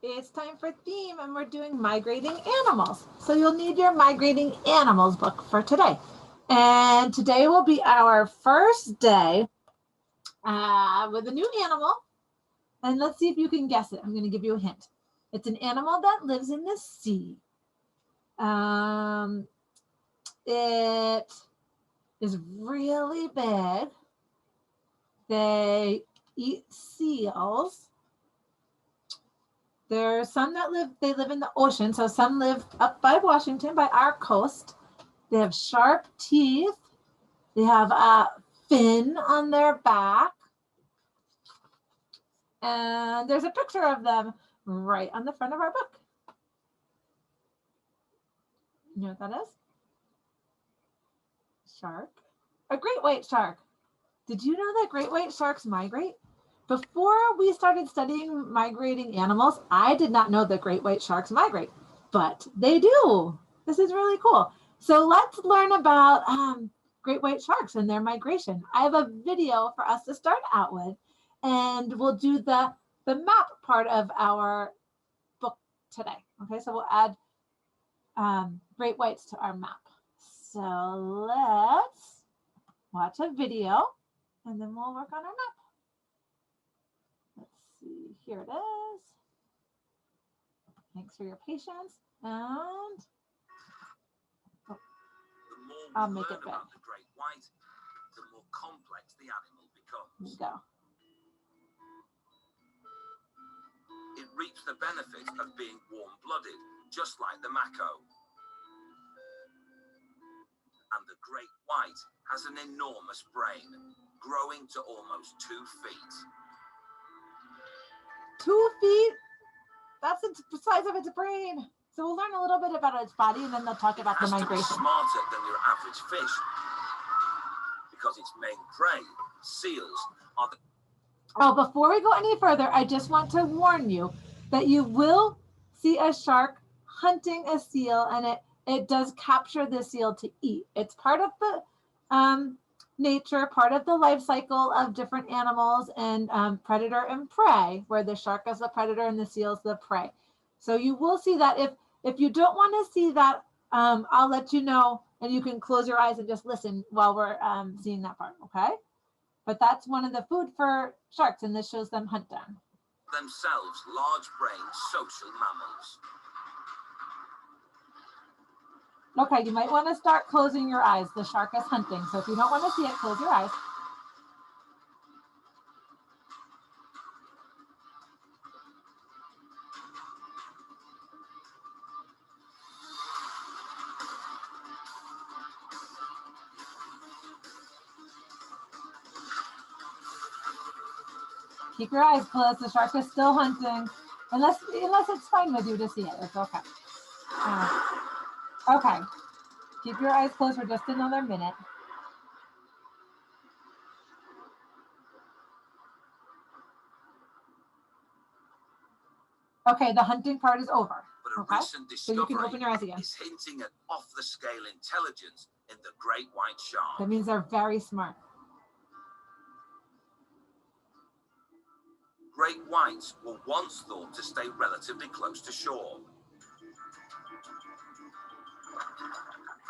It's time for theme, and we're doing migrating animals. So you'll need your migrating animals book for today. And today will be our first day with a new animal. And let's see if you can guess it. I'm going to give you a hint. It's an animal that lives in the sea. It is really big. They eat seals. There's some that live in the ocean. So some live up by Washington, by our coast. They have sharp teeth. They have a fin on their back. And there's a picture of them right on the front of our book. You know what that is? Shark. A great white shark. Did you know that great white sharks migrate? Before we started studying migrating animals, I did not know that great white sharks migrate, but they do. This is really cool. So let's learn about great white sharks and their migration. I have a video for us to start out with, and we'll do the map part of our book today. Okay, so we'll add great whites to our map. So let's watch a video, and then we'll work on our map. Let's see, here it is. Thanks for your patience. And I'll make it big. The great white, the more complex the animal becomes. There you go. It reaps the benefit of being warm-blooded, just like the mako. And the great white has an enormous brain, growing to almost 2 feet. 2 feet? That's the size of its brain. So we'll learn a little bit about its body, and then they'll talk about the migration. It has to be smarter than your average fish, because its main prey, seals, are the... Oh, before we go any further, I just want to warn you that you will see a shark hunting a seal, and it does capture the seal to eat. It's part of the nature, part of the life cycle of different animals, and predator and prey, where the shark is the predator and the seal is the prey. So you will see that. If you don't want to see that, I'll let you know, and you can close your eyes and just listen while we're seeing that part, okay? But that's one of the food for sharks, and this shows them hunt them. Themselves large-brained social mammals. Okay, you might want to start closing your eyes. The shark is hunting, so if you don't want to see it, close your eyes. Keep your eyes closed. The shark is still hunting, unless it's fine with you to see it. It's okay. Okay. Keep your eyes closed for just another minute. Okay, the hunting part is over. But a okay? recent So you can open your eyes again. is hinting at off-the-scale intelligence in the great white shark. That means they're very smart. Great whites were once thought to stay relatively close to shore.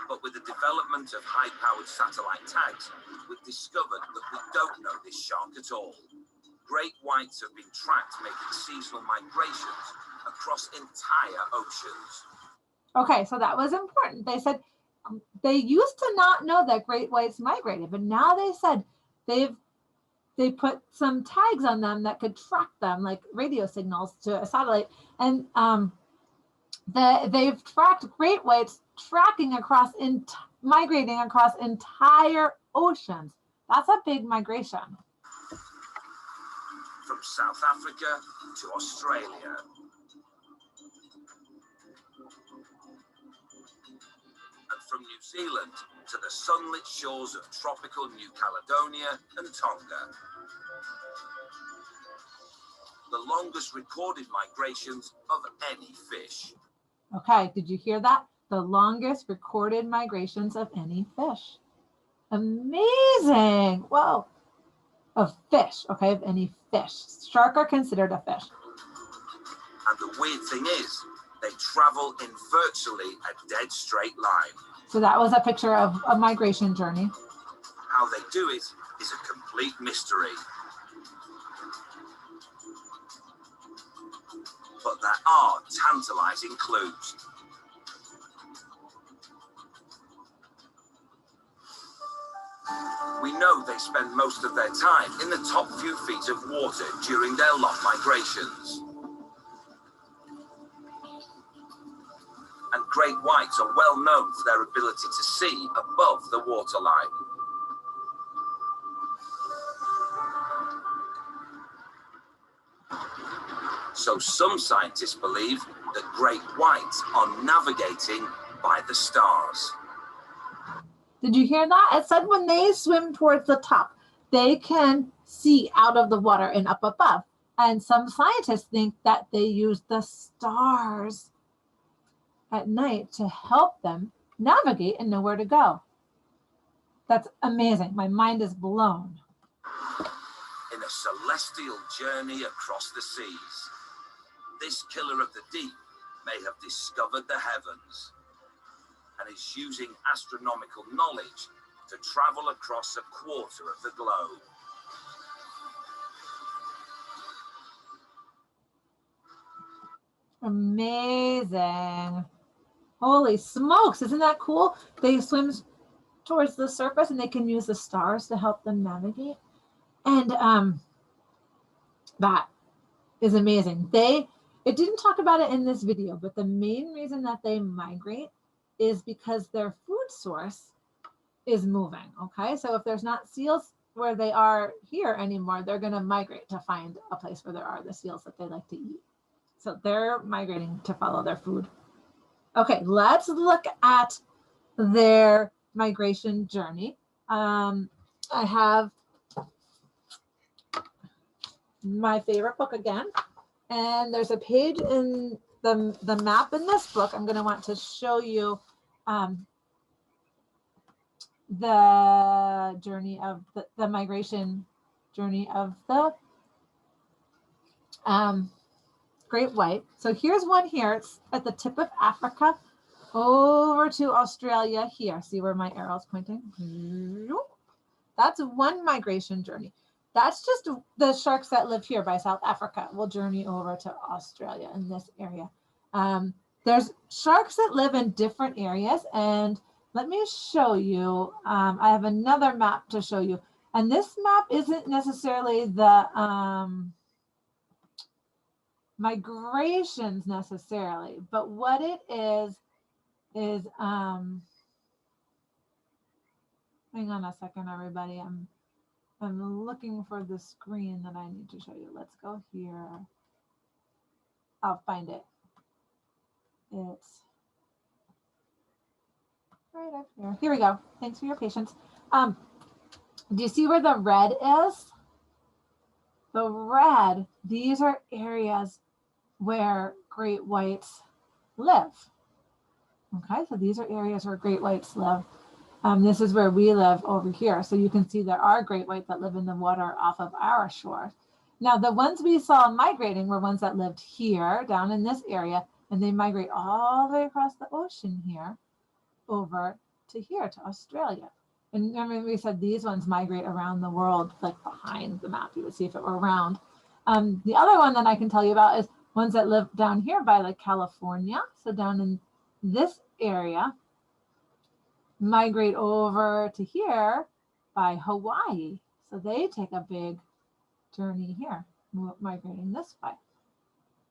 But with the development of high-powered satellite tags, we've discovered that we don't know this shark at all. Great whites have been tracked making seasonal migrations across entire oceans. Okay, so that was important. They said they used to not know that great whites migrated, but now they said they put some tags on them that could track them, like radio signals to a satellite, and they've tracked great whites migrating across entire oceans. That's a big migration. From South Africa to Australia. And from New Zealand to the sunlit shores of tropical New Caledonia and Tonga. The longest recorded migrations of any fish. Okay, did you hear that? The longest recorded migrations of any fish. Amazing. Whoa. Of fish, okay, of any fish. Shark are considered a fish. And the weird thing is, they travel in virtually a dead straight line. So that was a picture of a migration journey. How they do it is a complete mystery. But there are tantalizing clues. We know they spend most of their time in the top few feet of water during their long migrations. And great whites are well known for their ability to see above the waterline. So some scientists believe that great whites are navigating by the stars. Did you hear that? It said when they swim towards the top, they can see out of the water and up above. And some scientists think that they use the stars at night to help them navigate and know where to go. That's amazing. My mind is blown. In a celestial journey across the seas, this killer of the deep may have discovered the heavens and is using astronomical knowledge to travel across a quarter of the globe. Amazing. Holy smokes, isn't that cool? They swim towards the surface and they can use the stars to help them navigate. And that is amazing. It didn't talk about it in this video, but the main reason that they migrate is because their food source is moving. Okay, so if there's not seals where they are here anymore, they're going to migrate to find a place where there are the seals that they like to eat. So they're migrating to follow their food. Okay, let's look at their migration journey. I have my favorite book again, and there's a page in the map in this book. I'm going to want to show you the journey of the migration journey of the great white. So here's one here. It's at the tip of Africa over to Australia here. See where my arrow's pointing? That's one migration journey. That's just the sharks that live here by South Africa will journey over to Australia in this area. There's sharks that live in different areas, and let me show you. I have another map to show you. And this map isn't necessarily the migrations necessarily, but what it is hang on a second, everybody. I'm looking for the screen that I need to show you. Let's go here. I'll find it. It's right up here. Here we go. Thanks for your patience. Do you see where the red is? The red, these are areas where great whites live. Okay, so these are areas where great whites live. This is where we live over here. So you can see there are great whites that live in the water off of our shore. Now, the ones we saw migrating were ones that lived here, down in this area, and they migrate all the way across the ocean here, over to here, to Australia. And remember we said these ones migrate around the world, like behind the map. You would see if it were round. The other one that I can tell you about is ones that live down here by like California. So down in this area, migrate over to here by Hawaii. So they take a big journey here, migrating this way.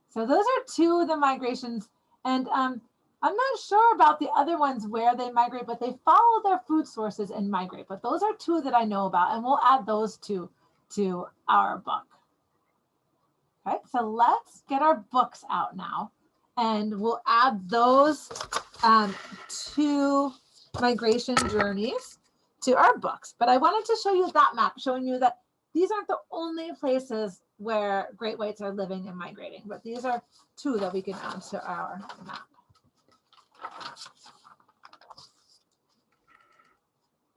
So those are two of the migrations. And I'm not sure about the other ones where they migrate, but they follow their food sources and migrate. But those are two that I know about, and we'll add those two to our book. Okay, so let's get our books out now, and we'll add those two migration journeys to our books. But I wanted to show you that map, showing you that these aren't the only places where great whites are living and migrating, but these are two that we can add to our map.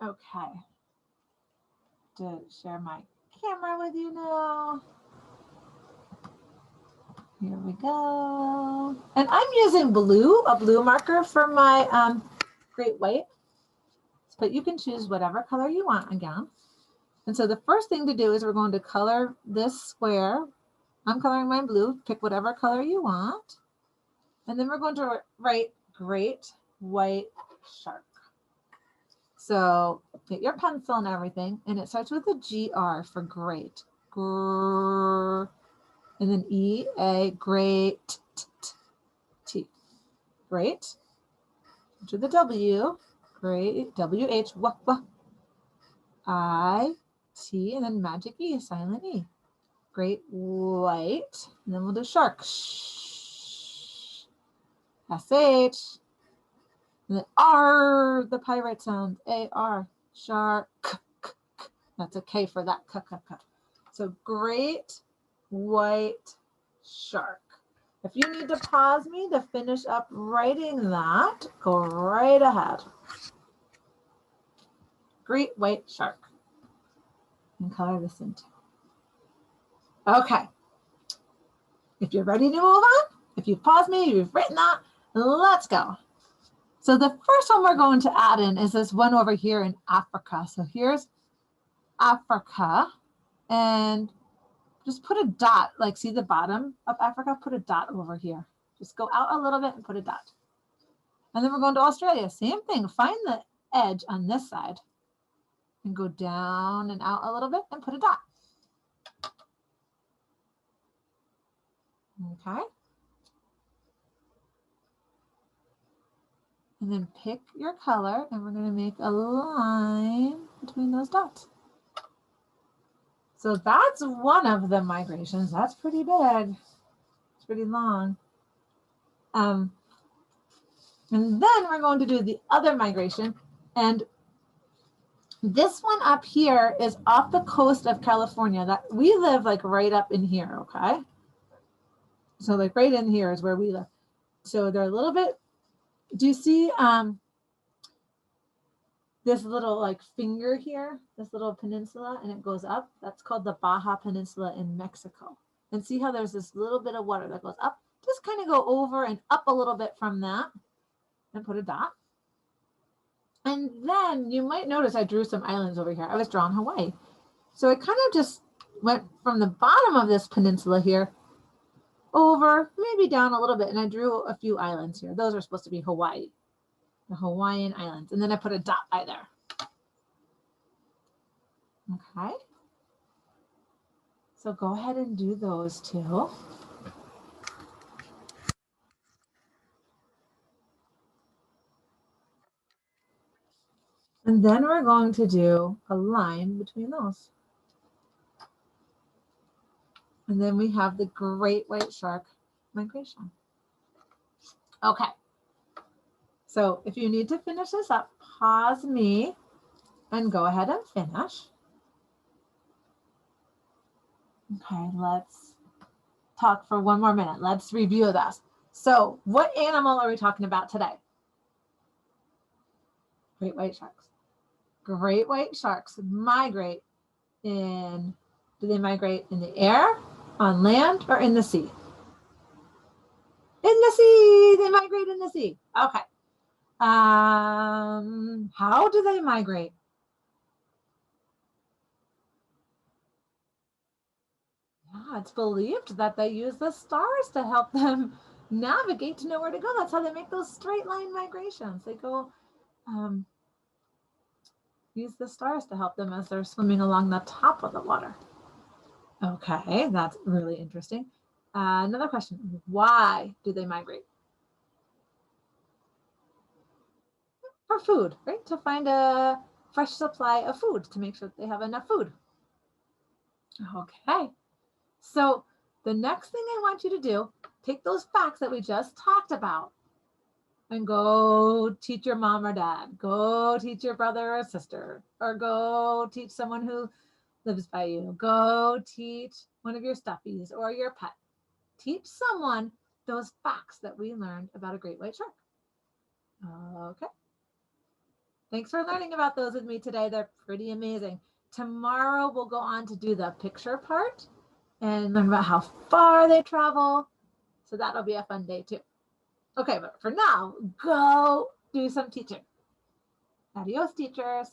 Okay, to share my camera with you now. Here we go. And I'm using blue, a blue marker for my great white. But you can choose whatever color you want again. And so the first thing to do is we're going to color this square. I'm coloring mine blue. Pick whatever color you want. And then we're going to write great white shark. So get your pencil and everything. And it starts with a GR for great. Grrr. And then E-A, great, T. Great. To the W, great, W-H, wah, I-T, and then magic E, silent E. Great white. And then we'll do shark. Shh. S-H. And then R, the pirate sound. A-R, shark. That's a K for that. So great white shark. If you need to pause me to finish up writing that, go right ahead. Great white shark. And color this in too. Okay. If you're ready to move on, if you've paused me, you've written that, let's go. So the first one we're going to add in is this one over here in Africa. So here's Africa, and just put a dot, like see the bottom of Africa, put a dot over here. Just go out a little bit and put a dot. And then we're going to Australia, same thing. Find the edge on this side and go down and out a little bit and put a dot. Okay. And then pick your color and we're going to make a line between those dots. So that's one of the migrations. That's pretty big. It's pretty long. And then we're going to do the other migration. And this one up here is off the coast of California. That we live like right up in here, okay? So like right in here is where we live. So they're a little bit, do you see this little like finger here, this little peninsula, and it goes up? That's called the Baja Peninsula in Mexico. And see how there's this little bit of water that goes up? Just kind of go over and up a little bit from that and put a dot. And then you might notice I drew some islands over here. I was drawing Hawaii. So it kind of just went from the bottom of this peninsula here over, maybe down a little bit. And I drew a few islands here. Those are supposed to be Hawaii, the Hawaiian Islands. And then I put a dot by there. Okay. So go ahead and do those two. And then we're going to do a line between those. And then we have the great white shark migration. Okay. So if you need to finish this up, pause me and go ahead and finish. Okay, let's talk for one more minute. Let's review this. So what animal are we talking about today? Great white sharks. Great white sharks migrate in, do they migrate in the air, on land, or in the sea? In the sea, they migrate in the sea. Okay. How do they migrate? Yeah, it's believed that they use the stars to help them navigate to know where to go. That's how they make those straight line migrations. They go use the stars to help them as they're swimming along the top of the water. Okay, that's really interesting. Another question, why do they migrate? For food, right? To find a fresh supply of food, to make sure that they have enough food. Okay, so the next thing I want you to do, take those facts that we just talked about and go teach your mom or dad, go teach your brother or sister, or go teach someone who lives by you, go teach one of your stuffies or your pet. Teach someone those facts that we learned about a great white shark. Okay. Thanks for learning about those with me today. They're pretty amazing. Tomorrow we'll go on to do the picture part and learn about how far they travel So that'll be a fun day too. Okay, but for now, go do some teaching. Adios, teachers.